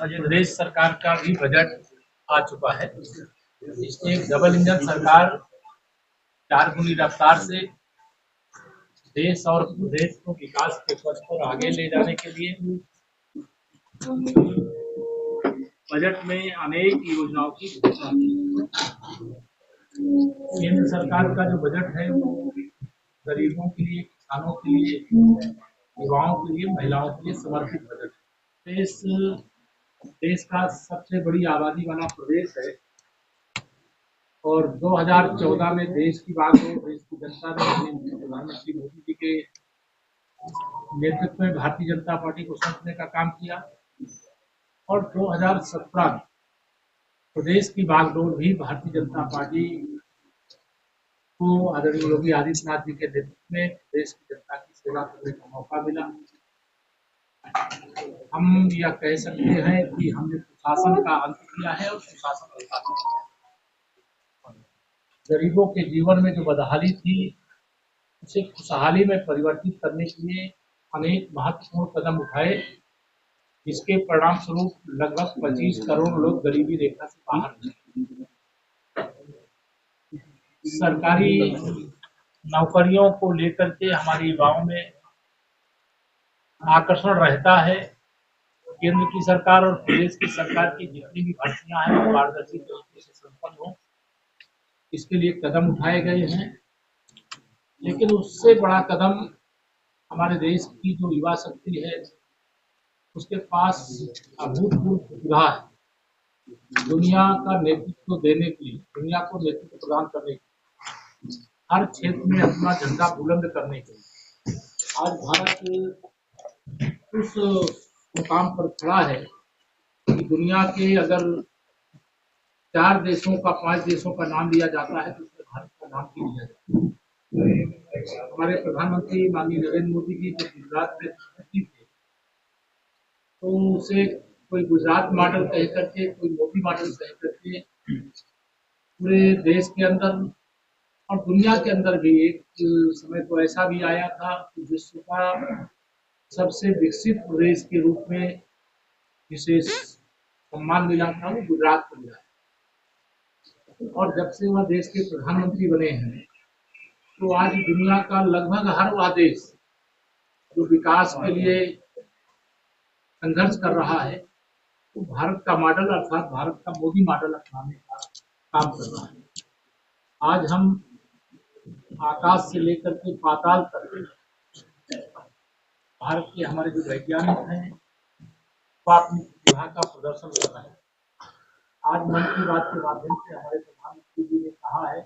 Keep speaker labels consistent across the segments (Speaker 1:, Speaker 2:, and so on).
Speaker 1: मध्य प्रदेश सरकार का भी बजट आ चुका है। इसमें एक डबल इंजन सरकार 4 गुनी रफ्तार से देश और प्रदेश को विकास के पथ पर आगे ले जाने के लिए बजट में अनेक योजनाओं की घोषणा की। केंद्र सरकार का जो बजट है वो गरीबों के लिए, किसानों के लिए, युवाओं के लिए, महिलाओं के लिए समर्पित बजट है। देश का सबसे बड़ी आबादी वाला प्रदेश है और 2014 में देश की बागडोर देश की जनता ने प्रधानमंत्री मोदी जी के नेतृत्व में भारतीय जनता पार्टी को सौंपने का काम किया और 2017 में प्रदेश की बागडोर भी भारतीय जनता पार्टी को आदरणीय योगी आदित्यनाथ जी के नेतृत्व में देश की जनता की सेवा करने का मौका मिला। हम यह कह सकते हैं कि हमने कुशासन का अंत किया है और सुशासन स्थापित किया। गरीबों के जीवन में जो बदहाली थी उसे खुशहाली में परिवर्तित करने के लिए अनेक महत्वपूर्ण कदम उठाए, जिसके परिणाम स्वरूप लगभग 25 करोड़ लोग गरीबी रेखा से बाहर हैं। सरकारी नौकरियों को लेकर के हमारे युवाओं में आकर्षण रहता है। केंद्र की सरकार और प्रदेश की सरकार की जितनी भी भर्तियां हैं वो पारदर्शी तरीके से संपन्न हो, इसके लिए कदम उठाए गए हैं। लेकिन उससे बड़ा कदम हमारे देश की जो युवा शक्ति है उसके पास अभूतपूर्व प्रतिभा है। दुनिया का नेतृत्व देने के लिए, दुनिया को नेतृत्व प्रदान करने के लिए, हर क्षेत्र में अपना झंडा बुलंद करने के लिए आज भारत उस मुकाम पर खड़ा है कि दुनिया के अगर 4 देशों का 5 देशों का नाम लिया जाता है तो उसमें भारत का नाम भी लिया जाता है। हमारे प्रधानमंत्री माननीय नरेंद्र मोदी जी जब गुजरात में थे तो उसे कोई गुजरात मॉडल कह करके, कोई मोदी मॉडल कह करके पूरे देश के अंदर और दुनिया के अंदर भी एक समय तो ऐसा भी आया था कि विश्व का सबसे विकसित प्रदेश के रूप में जिसे सम्मान मिला था वो गुजरात को मिला। और जब से वह देश के प्रधानमंत्री बने हैं तो आज दुनिया का लगभग हर वह देश जो विकास के लिए संघर्ष कर रहा है तो भारत का मॉडल अर्थात भारत का मोदी मॉडल अपनाने का काम कर रहा है। आज हम आकाश से लेकर के पाताल तक भारत के हमारे जो वैज्ञानिक हैं वो अपनी प्रतिभा का प्रदर्शन कर रहे हैं। आज मन की बात के माध्यम से हमारे प्रधानमंत्री जी ने कहा है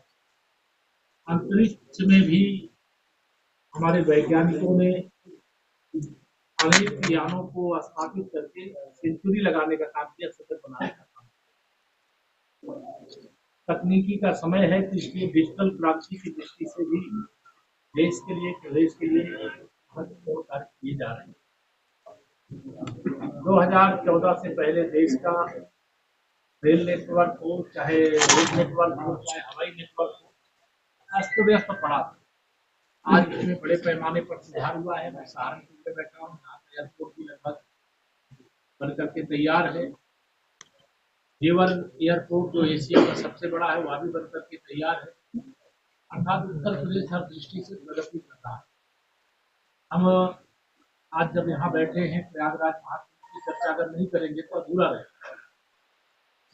Speaker 1: अंतरिक्ष में भी हमारे वैज्ञानिकों ने अनेक यानों को स्थापित करके सेंचुरी लगाने का काम किया, सतत बनाने का काम। तकनीकी का समय है तो इसलिए डिजिटल क्रांति की दृष्टि से भी देश के लिए, प्रदेश के लिए महत्वपूर्ण कार्य किए जा रहे हैं। 2014 से पहले देश का रेल नेटवर्क हो, चाहे रोड नेटवर्क हो, चाहे हवाई नेटवर्क हो, अस्त व्यस्त पड़ा था। आज इसमें बड़े पैमाने पर सुधार हुआ है। मैं सहारनपुर में बैठा हूँ, यहाँ एयरपोर्ट भी लगभग बन करके तैयार है। जेवर एयरपोर्ट जो एशिया का सबसे बड़ा है वह भी बन करके तैयार है। अर्थात उत्तर प्रदेश हर दृष्टि से प्रगति कर रहा है। हम आज जब यहाँ बैठे हैं प्रयागराज महाकुंभ की चर्चा अगर नहीं करेंगे तो अधूरा रहेगा।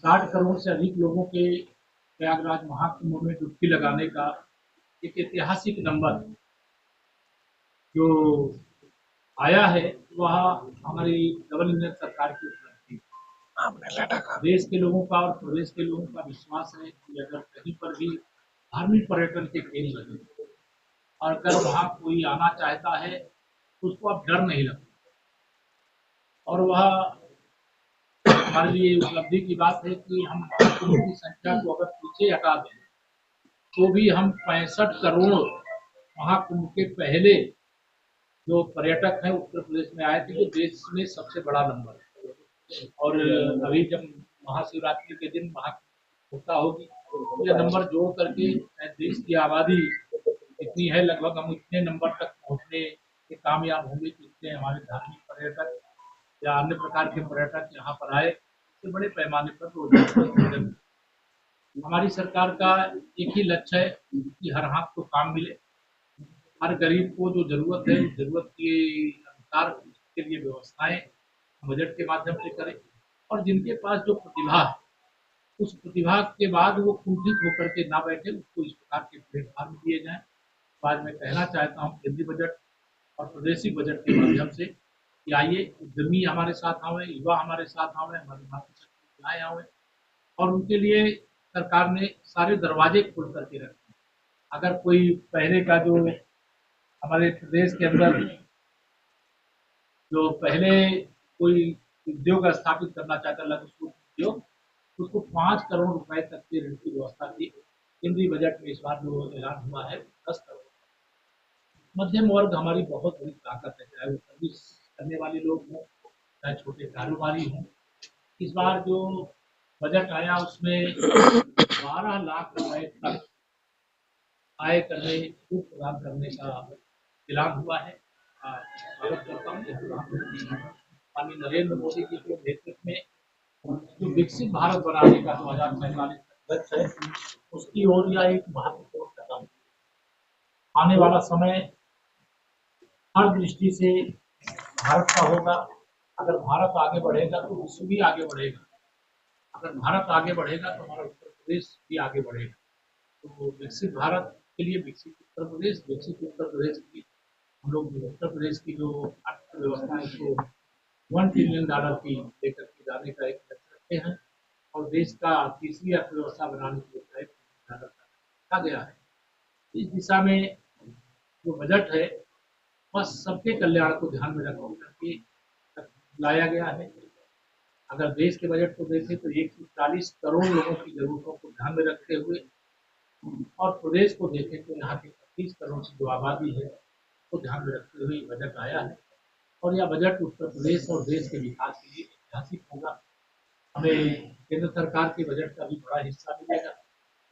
Speaker 1: 60 करोड़ से अधिक लोगों के प्रयागराज महाकुंभ में डुबकी लगाने का एक ऐतिहासिक नंबर जो आया है वह हमारी डबल इंजन सरकार की उपलब्धि। देश के लोगों का और प्रदेश के लोगों का विश्वास है कि अगर कहीं पर भी धार्मिक पर्यटन के केंद्र लगे और अगर वहाँ कोई आना चाहता है तो उसको अब डर नहीं लगता। और वह हमारे लिए उपलब्धि की बात है कि हम महाकुंभ की संख्या को अगर पीछे हटा दें तो भी हम 65 करोड़ महाकुंभ के पहले जो पर्यटक हैं उत्तर प्रदेश में आए थे, जो देश में सबसे बड़ा नंबर है। और अभी जब महाशिवरात्रि के दिन महाकुंभ होता होगी तो यह नंबर जोड़ करके देश की आबादी इतनी है, लगभग हम इतने नंबर तक पहुंचने के कामयाब होंगे कि इतने हमारे धार्मिक पर्यटक या अन्य प्रकार के पर्यटक यहाँ पर आए, इससे बड़े पैमाने पर रोजगार का सृजन। हमारी सरकार का एक ही लक्ष्य है कि हर हाथ को काम मिले, हर गरीब को जो जरूरत है उस जरूरत के अनुसार उसके लिए व्यवस्थाएं बजट के माध्यम से करें, और जिनके पास जो प्रतिभा है उस प्रतिभा के बाद वो कुंठित होकर के ना बैठे, उसको इस प्रकार के प्लेटफॉर्म दिए जाएं। आज मैं कहना चाहता हूँ केंद्रीय बजट और प्रदेशी बजट के माध्यम से कि आइए उद्यमी हमारे साथ आवे, युवा हमारे साथ आवे, हमारी मातृशक्ति आवे, और उनके लिए सरकार ने सारे दरवाजे खोल करके रखे। अगर कोई पहले का जो हमारे प्रदेश के अंदर जो पहले कोई उद्योग स्थापित करना चाहता लघु सूक्ष्म उद्योग, उसको 5 करोड़ रुपए तक की ऋण की व्यवस्था थी। केंद्रीय बजट में इस बार जो ऐलान हुआ है 10 करोड़। मध्यम वर्ग हमारी बहुत बड़ी ताकत है, चाहे वो सर्विस करने वाले लोग हों, चाहे छोटे कारोबारी हों। इस बार जो बजट आया उसमें 12 लाख रुपए तक आय करने छूट प्रदान करने का ऐलान हुआ है। स्वागत करता हूँ माननीय नरेंद्र मोदी जी के नेतृत्व में जो विकसित भारत बनाने का 2045 लक्ष्य है, उसकी ओर यह एक महत्वपूर्ण कदम है। आने वाला समय हर दृष्टि से भारत का होगा। अगर भारत आगे बढ़ेगा तो विश्व भी आगे बढ़ेगा। अगर भारत आगे बढ़ेगा तो हमारा उत्तर प्रदेश भी आगे बढ़ेगा। तो विकसित भारत के लिए विकसित उत्तर प्रदेश, विकसित उत्तर प्रदेश की हम लोग उत्तर प्रदेश की जो अर्थव्यवस्था है उसको $1 ट्रिलियन की लेकर के जाने का एक लक्ष्य रखते हैं, और देश का तीसरी अर्थव्यवस्था बनाने के लिए रखा गया है। इस दिशा में जो बजट है बस सबके कल्याण को ध्यान में रख करके लाया गया है। अगर देश के बजट को देखें तो 140 करोड़ लोगों की जरूरतों को ध्यान में रखते हुए, और प्रदेश को देखें तो यहाँ की 25 करोड़ की जो आबादी है को ध्यान में रखते हुए बजट आया है। और यह बजट उत्तर प्रदेश और देश के विकास के लिए ऐतिहासिक होगा। हमें केंद्र सरकार के बजट का भी बड़ा हिस्सा मिलेगा,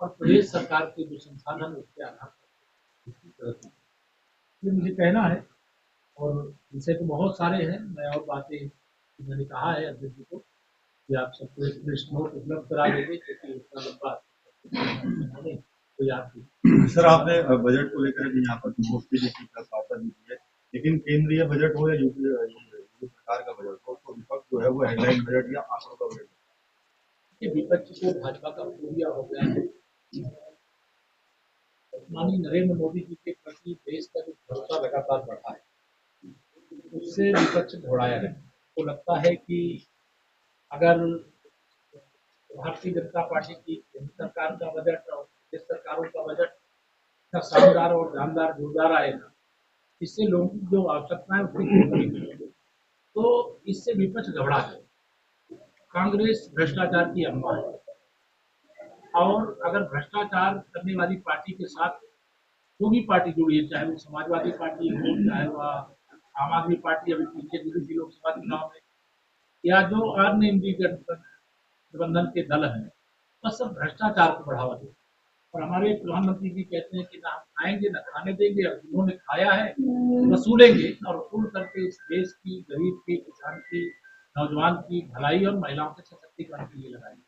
Speaker 1: और प्रदेश सरकार के जो संसाधन उसके आधार पर ये मुझे कहना है। और विषय तो बहुत सारे हैं, मैं और बातें मैंने कहा है अध्यक्ष जी को कि आप सबको एक प्रेस नोट उपलब्ध करा देंगे, क्योंकि उतना लंबा तो याद
Speaker 2: सर आपने बजट को लेकर भी यहाँ पर मोस्टली वार्ता दी है, लेकिन केंद्रीय बजट हो या यूपी सरकार का बजट हो, तो विपक्ष जो है वो हेडलाइन बजट या आंकड़ों का बजट
Speaker 1: है। विपक्ष को भाजपा का फोबिया हो गया है। माननीय नरेंद्र मोदी जी के प्रति देश का जो भरोसा लगातार बढ़ा है उससे विपक्ष घबराया है। तो लगता है कि अगर भारतीय जनता पार्टी की केंद्र सरकार का बजट और प्रदेश सरकारों का बजट का शानदार और जानदार जोरदार आएगा, इससे लोगों की जो आवश्यकताएं उसकी पूरी करेगी, तो इससे विपक्ष घबरा है। कांग्रेस भ्रष्टाचार की अम्मा है, और अगर भ्रष्टाचार करने वाली पार्टी के साथ जो भी पार्टी जुड़ी है, चाहे वो समाजवादी पार्टी हो, चाहे वह आम आदमी पार्टी अभी पीछे जुड़ी थी लोकसभा चुनाव में, या जो अन्य इंडिया गठबंधन के दल हैं, वह सब भ्रष्टाचार को बढ़ावा देते। और हमारे प्रधानमंत्री जी कहते हैं कि ना हम खाएंगे ना खाने देंगे, और जिन्होंने खाया है वसूलेंगे, और वसूल करके इस देश की, गरीब की, किसान की, नौजवान की भलाई और महिलाओं के सशक्तिकरण के लिए लगाएंगे।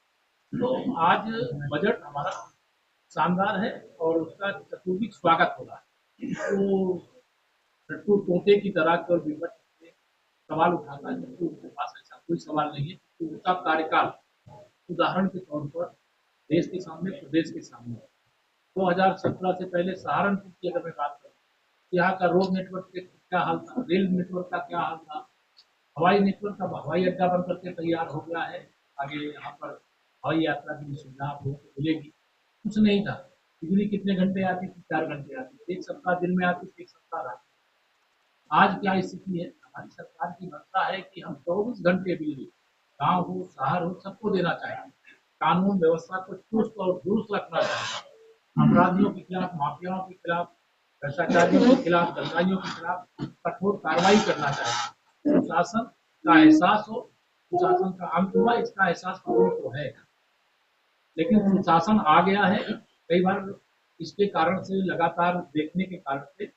Speaker 1: तो आज बजट हमारा शानदार है और उसका चतुर्दिक स्वागत हो रहा है। तो लट्टू तोते की तरह केवल विपक्ष से सवाल उठाता है, जबकि उनके पास ऐसा कोई सवाल नहीं है। तो उनका कार्यकाल उदाहरण के तौर पर देश के सामने, प्रदेश के सामने 2017 से पहले सहारनपुर की अगर मैं बात करूँ, यहाँ का रोड नेटवर्क का क्या हाल था, रेल नेटवर्क का क्या हाल था, हवाई नेटवर्क का हवाई अड्डा बन करके तैयार हो गया है, आगे यहाँ पर हवाई यात्रा की सुविधा आप लोगों को मिलेगी। कुछ नहीं था, बिजली कितने घंटे आती थी, 4 घंटे आती थी, एक सप्ताह दिन में आती थी, एक सप्ताह रात। आज क्या स्थिति है, हमारी सरकार की मंशा है कि हम 24 घंटे बिजली गांव हो, शहर हो, सबको देना चाहिए। कानून व्यवस्था को चुस्त और दुरुस्त रखना चाहिए। अपराधियों के खिलाफ, माफियाओं के खिलाफ, भ्रष्टाचारियों के खिलाफ, दंगाइयों के खिलाफ कठोर कार्रवाई करना चाहिए। सुशासन का एहसास हो, सुशासन का अंत हुआ, इसका एहसास लोगों को है, लेकिन सुशासन आ गया है। कई बार इसके कारण से, लगातार देखने के कारण से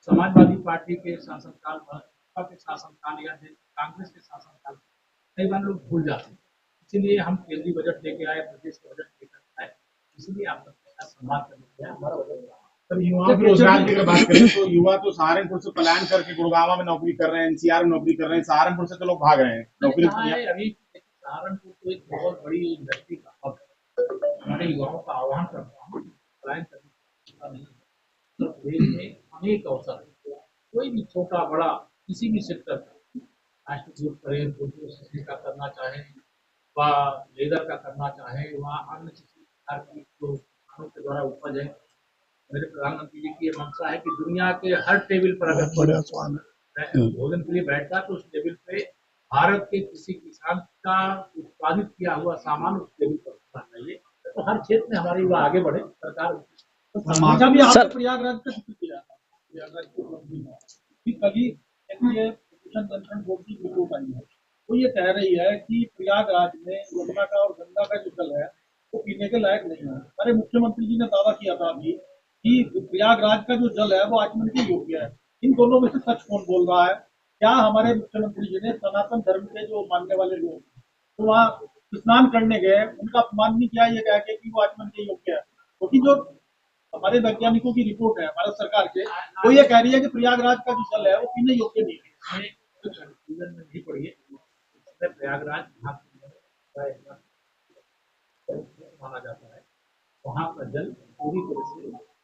Speaker 1: समाजवादी पार्टी के शासनकाल, भाजपा के शासनकाल या कांग्रेस के शासनकाल में कई बार लोग भूल जाते हैं। इसीलिए हम केंद्रीय बजट लेके आए, प्रदेश का बजट लेकर आए, इसलिए आप सबका सम्मान करने के लिए हमारा बजट रहा।
Speaker 3: सर, युवाओं के रोजगार की अगर बात करें तो युवा तो सहारनपुर से पलायन करके गुड़गांव में नौकरी कर रहे हैं, एनसीआर में नौकरी कर रहे हैं, सहारनपुर से तो लोग भाग रहे हैं नौकरी
Speaker 1: कहाँ है अभी सहारनपुर तो एक बहुत बड़ी इंडस्ट्री का हब है। हमारे युवाओं का आह्वान करता हूँ, पलायन करने का नहीं है। उत्तर प्रदेश में अनेक अवसर है, कोई भी छोटा बड़ा किसी भी सेक्टर का राष्ट्रीय करें, कोई का करना चाहे व लेदर का करना चाहे, वह अन्य किसी प्रकार की जो किसानों के द्वारा उपज है। मेरे प्रधानमंत्री जी की ये मंशा है कि दुनिया के हर टेबल पर अगर भोजन के लिए बैठता है तो उस टेबल पे भारत के किसी किसान का उत्पादित किया हुआ सामान उस टेबल पर होना चाहिए। तो हर क्षेत्र में हमारी युवा आगे बढ़े, सरकार
Speaker 4: प्रयागराज का जिक्र किया था, प्रयागराज की उपलब्धि है कि कभी ये प्रदूषण नियंत्रण बोर्ड की रिपोर्ट आई है, वो ये कह रही है कि प्रयागराज में यमुना का और गंगा का जो जल है वो पीने के लायक नहीं है। हमारे मुख्यमंत्री जी ने दावा किया था अभी कि प्रयागराज का जो जल है वो आचमन के योग्य है। इन दोनों में से सच कौन बोल रहा है? क्या हमारे मुख्यमंत्री जी ने सनातन धर्म के जो मानने वाले लोग तो वहाँ स्नान करने गए, उनका अपमान नहीं किया ये कह के कि वो आचमन के योग्य है? क्योंकि जो हमारे वैज्ञानिकों की रिपोर्ट है भारत सरकार के, वो ये कह रही है कि प्रयागराज का जो जल है वो पीने योग्य नहीं है।
Speaker 1: में नहीं पड़ी है, प्रयागराज माना जाता है, वहाँ का जल पूरी तरह से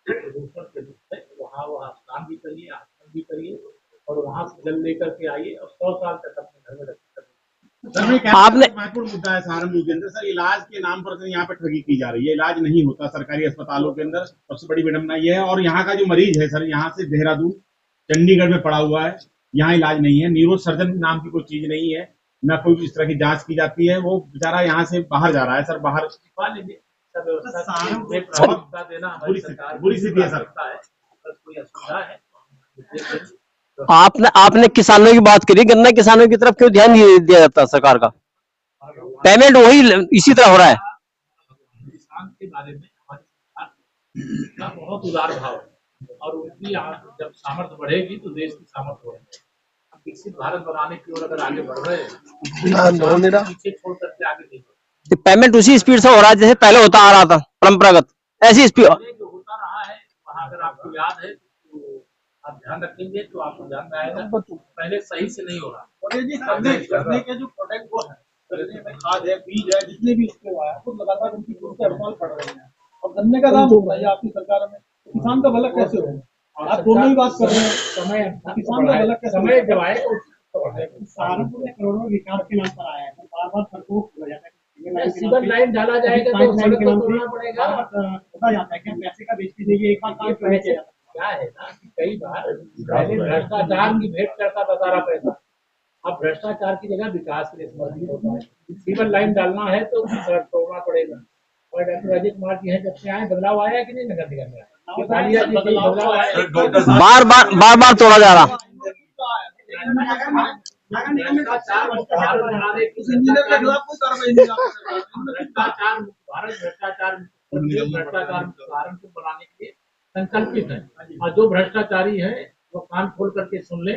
Speaker 1: प्रदूषण से मुक्त है। वहाँ स्नान भी करिए, आचमन भी करिए और वहाँ से जल लेकर के आइए और 100 साल तक अपने घर में रखिए।
Speaker 3: आपने महत्वपूर्ण मुद्दा है सहारनपुर के अंदर सर, इलाज के नाम पर यहाँ पे ठगी की जा रही है, इलाज नहीं होता सरकारी अस्पतालों के अंदर। सबसे बड़ी विडंबना ये है, और यहाँ का जो मरीज है सर, यहाँ से देहरादून चंडीगढ़ में पड़ा हुआ है, यहाँ इलाज नहीं है, न्यूरो सर्जन नाम की कोई चीज नहीं है, न कोई इस तरह की जांच की जाती है। वो बेचारा यहाँ से बाहर जा रहा है सर, बाहर बुरी स्थिति है सर।
Speaker 1: कोई असुविधा है
Speaker 5: आपने किसानों की बात करी, गन्ना किसानों की तरफ क्यों ध्यान नहीं दिया जाता सरकार का? पेमेंट वही इसी तरह हो रहा है।
Speaker 1: किसान के बारे में हमारी सरकार का बहुत उदार भाव है और उनकी जब सामर्थ्य बढ़ेगी तो देश की सामर्थ्य बढ़ेगी। हम विकसित भारत बनाने की ओर अगर आगे बढ़ रहे हैं, पीछे छोड़ करके आगे नहीं बढ़।
Speaker 5: पेमेंट उसी स्पीड से हो रहा है जैसे पहले होता आ रहा था, परंपरागत ऐसी स्पीड
Speaker 1: जो होता रहा है वहाँ अगर आपको याद है तो आप ध्यान रखेंगे तो आपको ध्यान में आएगा, पहले सही से नहीं हो रहा।
Speaker 4: और ये जी करने के जो प्रोडक्ट वो है, गन्ने में खाद है, बीज है, जितने भी इसके हुआ है वो लगातार उनकी हड़ताल पड़ रही है और गन्ने का दाम होता है आपकी सरकार में, तो किसान का भला कैसे होगा? आप दोनों ही बात कर रहे हैं, समय किसान का भला कैसे?
Speaker 1: समय जब आए
Speaker 4: सहारनपुर में करोड़ों विकास के नाम पर आया है, बार बार सड़कों हो जाता है,
Speaker 1: सिविल लाइन डाला जाएगा तो सड़क को तोड़ना पड़ेगा।
Speaker 4: होता जाता है क्या पैसे का बेचती है, एक बार काम करने के
Speaker 1: क्या है ना कि कई बार पहले भ्रष्टाचार की भेंट करता बता रहा पैसा, अब भ्रष्टाचार की जगह विकास के लिए समर्पित होता है। सिविल लाइन डालना है तो सड़क तोड़ना पड़ेगा। और डॉक्टर अजय कुमार जी हैं जब से आए, बदलाव आया कि नहीं नगर निगम में?
Speaker 5: बार तोड़ा जा रहा।
Speaker 1: भ्रष्टाचार सहारनपुर बनाने के लिए संकल्पित है और जो भ्रष्टाचारी है वो कान खोल करके सुन ले,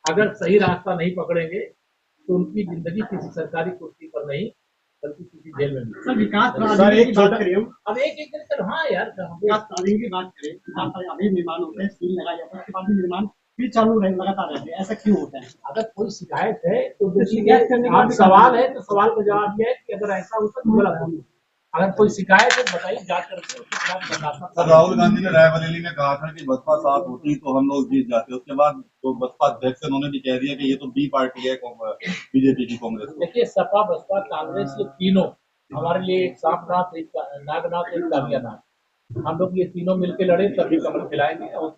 Speaker 1: अगर सही रास्ता नहीं पकड़ेंगे तो उनकी जिंदगी किसी सरकारी कुर्सी पर नहीं बल्कि किसी जेल में
Speaker 4: सर विकास
Speaker 3: सर एक छोटा
Speaker 1: अब एक कर हाँ यार
Speaker 4: तालीम की बात करें, अभी निर्माण होते हैं, स्टील लगाया जाता है, उसके बाद भी निर्माण फिर चालू रहे लगातार रहते हैं, ऐसा क्यों होता है?
Speaker 1: अगर कोई शिकायत है तो शिकायत करने का सवाल है तो सवाल का जवाब यह है कि अगर ऐसा होता तो गलत होगा। अगर कोई शिकायत है बताइए, जांच करके उसके खिलाफ बताता।
Speaker 2: सर राहुल गांधी ने रायबरेली में कहा था कि बसपा साथ होती तो हम लोग जीत जाते। उसके बाद जो बसपा अध्यक्ष है उन्होंने भी कह दिया कि ये तो बी पार्टी है बीजेपी की, कांग्रेस।
Speaker 1: देखिए सपा बसपा कांग्रेस ये तीनों हमारे लिए एक सांपनाथ, एक नागनाथ, एक कालियानाथ, हम लोग ये तीनों मिलकर लड़े तभी कमल खिलाएंगे और